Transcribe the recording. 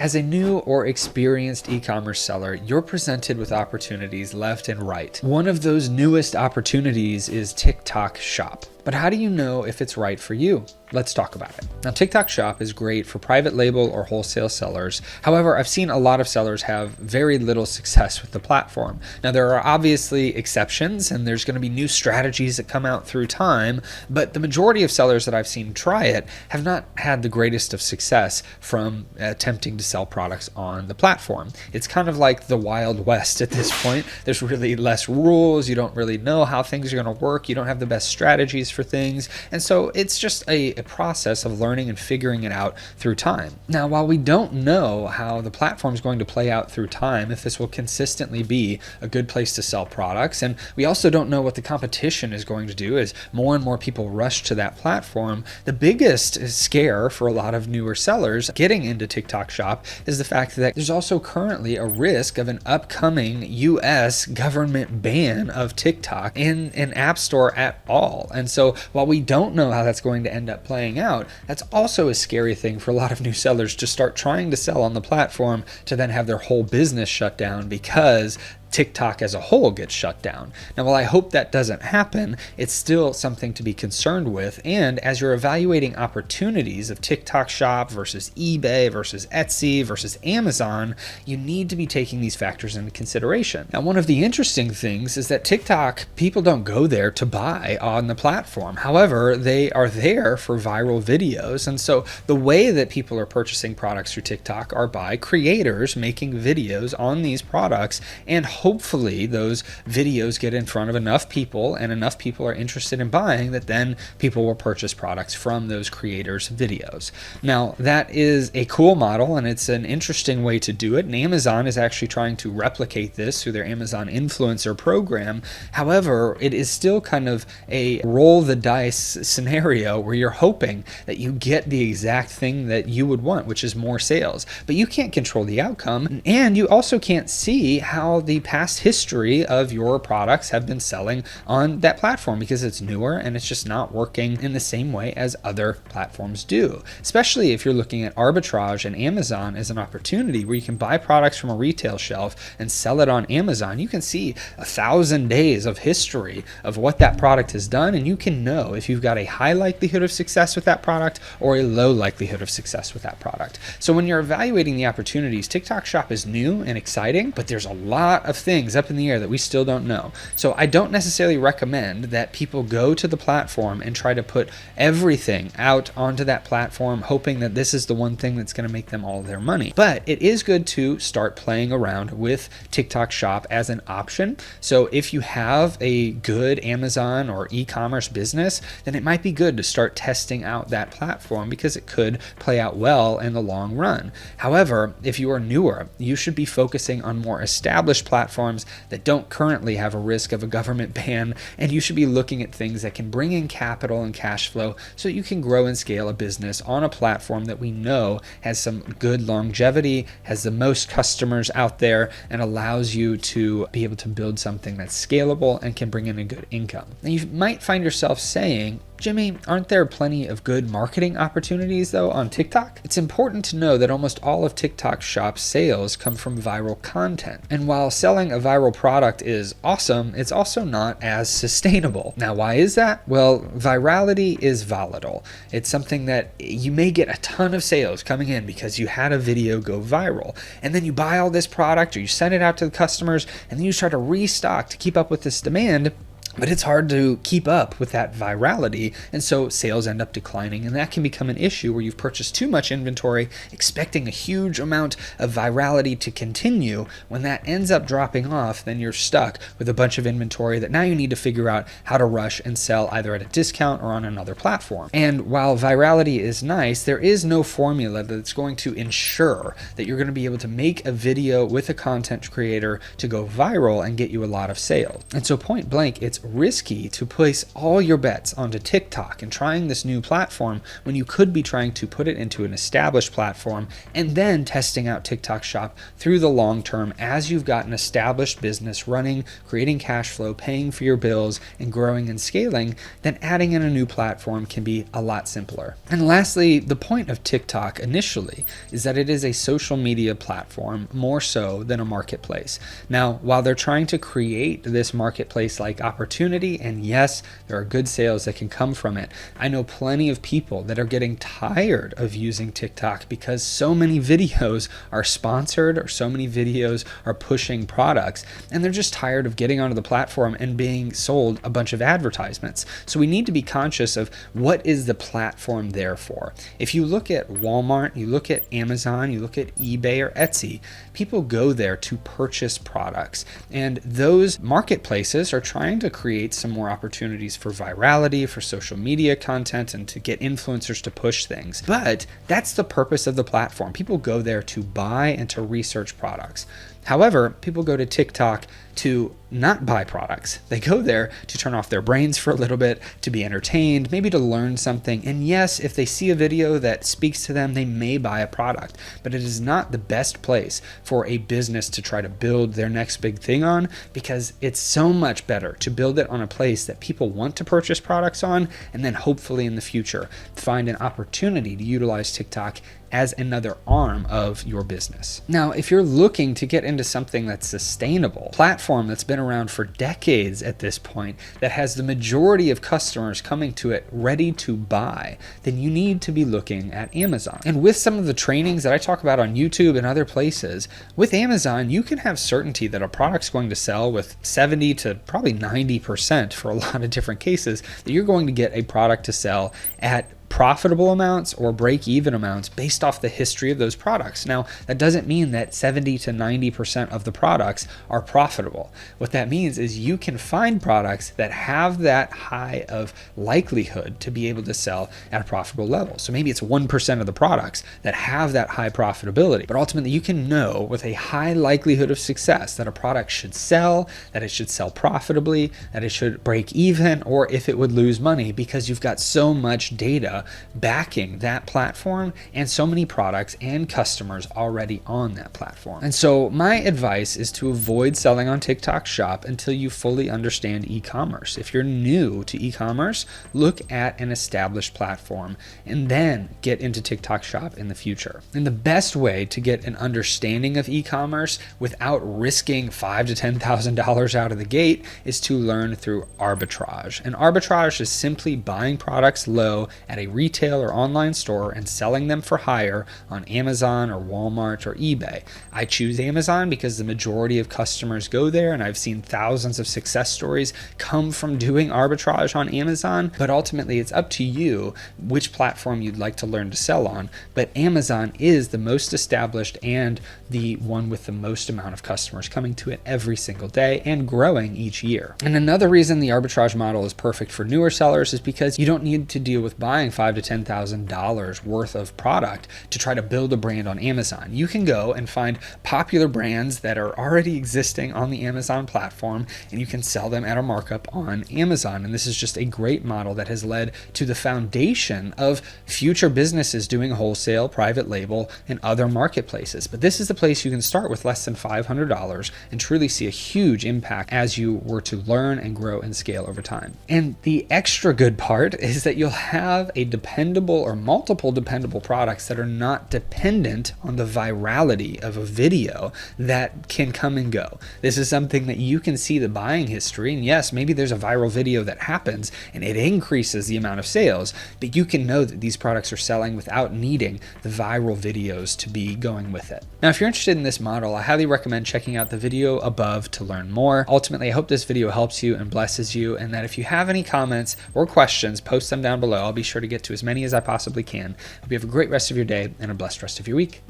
As a new or experienced e-commerce seller, you're presented with opportunities left and right. One of those newest opportunities is TikTok Shop. But how do you know if it's right for you? Let's talk about it. Now, TikTok Shop is great for private label or wholesale sellers. However, I've seen a lot of sellers have very little success with the platform. Now, there are obviously exceptions, and there's going to be new strategies that come out through time, but the majority of sellers that I've seen try it have not had the greatest of success from attempting to sell products on the platform. It's kind of like the Wild West at this point. There's really less rules. You don't really know how things are going to work. You don't have the best strategies for things. And so it's just a process of learning and figuring it out through time. Now, while we don't know how the platform is going to play out through time, if this will consistently be a good place to sell products, and we also don't know what the competition is going to do as more and more people rush to that platform, the biggest scare for a lot of newer sellers getting into TikTok Shop is the fact that there's also currently a risk of an upcoming US government ban of TikTok in an app store at all. And so while we don't know how that's going to end up playing out, that's also a scary thing for a lot of new sellers to start trying to sell on the platform to then have their whole business shut down because TikTok as a whole gets shut down. Now, while I hope that doesn't happen, it's still something to be concerned with. And as you're evaluating opportunities of TikTok Shop versus eBay versus Etsy versus Amazon, you need to be taking these factors into consideration. Now, one of the interesting things is that TikTok, people don't go there to buy on the platform. However, they are there for viral videos. And so the way that people are purchasing products through TikTok are by creators making videos on these products, and hopefully those videos get in front of enough people and enough people are interested in buying that then people will purchase products from those creators' videos. Now, that is a cool model and it's an interesting way to do it. And Amazon is actually trying to replicate this through their Amazon influencer program. However, it is still kind of a roll the dice scenario where you're hoping that you get the exact thing that you would want, which is more sales. But you can't control the outcome, and you also can't see how the past history of your products have been selling on that platform because it's newer and it's just not working in the same way as other platforms do. Especially if you're looking at arbitrage and Amazon as an opportunity where you can buy products from a retail shelf and sell it on Amazon. You can see 1,000 days of history of what that product has done, and you can know if you've got a high likelihood of success with that product or a low likelihood of success with that product. So when you're evaluating the opportunities, TikTok Shop is new and exciting, but there's a lot of things up in the air that we still don't know. So I don't necessarily recommend that people go to the platform and try to put everything out onto that platform hoping that this is the one thing that's going to make them all their money. But it is good to start playing around with TikTok Shop as an option. So if you have a good Amazon or e-commerce business, then it might be good to start testing out that platform because it could play out well in the long run. However, if you are newer, you should be focusing on more established platforms that don't currently have a risk of a government ban, and you should be looking at things that can bring in capital and cash flow so you can grow and scale a business on a platform that we know has some good longevity, has the most customers out there, and allows you to be able to build something that's scalable and can bring in a good income. Now, you might find yourself saying, Jimmy, aren't there plenty of good marketing opportunities though on TikTok? It's important to know that almost all of TikTok Shop's sales come from viral content. And while selling a viral product is awesome, it's also not as sustainable. Now, why is that? Well, virality is volatile. It's something that you may get a ton of sales coming in because you had a video go viral. And then you buy all this product or you send it out to the customers and then you try to restock to keep up with this demand. But it's hard to keep up with that virality, and so sales end up declining, and that can become an issue where you've purchased too much inventory, expecting a huge amount of virality to continue. When that ends up dropping off, then you're stuck with a bunch of inventory that now you need to figure out how to rush and sell either at a discount or on another platform. And while virality is nice, there is no formula that's going to ensure that you're going to be able to make a video with a content creator to go viral and get you a lot of sales. And so point blank, it's risky to place all your bets onto TikTok and trying this new platform when you could be trying to put it into an established platform and then testing out TikTok Shop through the long term as you've got an established business running, creating cash flow, paying for your bills, and growing and scaling. Then adding in a new platform can be a lot simpler. And lastly, the point of TikTok initially is that it is a social media platform more so than a marketplace. Now, while they're trying to create this marketplace-like opportunity, and yes, there are good sales that can come from it, I know plenty of people that are getting tired of using TikTok because so many videos are sponsored or so many videos are pushing products, and they're just tired of getting onto the platform and being sold a bunch of advertisements. So we need to be conscious of what is the platform there for. If you look at Walmart, you look at Amazon, you look at eBay or Etsy, people go there to purchase products. And those marketplaces are trying to create some more opportunities for virality, for social media content, and to get influencers to push things. But that's the purpose of the platform. People go there to buy and to research products. However, people go to TikTok to not buy products. They go there to turn off their brains for a little bit, to be entertained, maybe to learn something. And yes, if they see a video that speaks to them, they may buy a product, but it is not the best place for a business to try to build their next big thing on, because it's so much better to build it on a place that people want to purchase products on, and then hopefully in the future find an opportunity to utilize TikTok as another arm of your business. Now, if you're looking to get into something that's sustainable, platform that's been around for decades at this point, that has the majority of customers coming to it ready to buy, then you need to be looking at Amazon. And with some of the trainings that I talk about on YouTube and other places, with Amazon, you can have certainty that a product's going to sell with 70 to probably 90% for a lot of different cases, that you're going to get a product to sell at profitable amounts or break-even amounts based off the history of those products. Now, that doesn't mean that 70 to 90% of the products are profitable. What that means is you can find products that have that high of likelihood to be able to sell at a profitable level. So maybe it's 1% of the products that have that high profitability, but ultimately you can know with a high likelihood of success that a product should sell, that it should sell profitably, that it should break even, or if it would lose money, because you've got so much data backing that platform and so many products and customers already on that platform. And so my advice is to avoid selling on TikTok Shop until you fully understand e-commerce. If you're new to e-commerce, look at an established platform and then get into TikTok Shop in the future. And the best way to get an understanding of e-commerce without risking $5,000 to $10,000 out of the gate is to learn through arbitrage. And arbitrage is simply buying products low at a retail or online store and selling them for higher on Amazon or Walmart or eBay. I choose Amazon because the majority of customers go there, and I've seen thousands of success stories come from doing arbitrage on Amazon. But ultimately, it's up to you which platform you'd like to learn to sell on. But Amazon is the most established and the one with the most amount of customers coming to it every single day and growing each year. And another reason the arbitrage model is perfect for newer sellers is because you don't need to deal with buying $5,000 to $10,000 worth of product to try to build a brand on Amazon. You can go and find popular brands that are already existing on the Amazon platform, and you can sell them at a markup on Amazon. And this is just a great model that has led to the foundation of future businesses doing wholesale, private label, and other marketplaces. But this is the place you can start with less than $500 and truly see a huge impact as you were to learn and grow and scale over time. And the extra good part is that you'll have a dependable or multiple dependable products that are not dependent on the virality of a video that can come and go. This is something that you can see the buying history, and yes, maybe there's a viral video that happens and it increases the amount of sales, but you can know that these products are selling without needing the viral videos to be going with it. Now, if you're interested in this model, I highly recommend checking out the video above to learn more. Ultimately, I hope this video helps you and blesses you, and that if you have any comments or questions, post them down below. I'll be sure to get to as many as I possibly can. Hope you have a great rest of your day and a blessed rest of your week.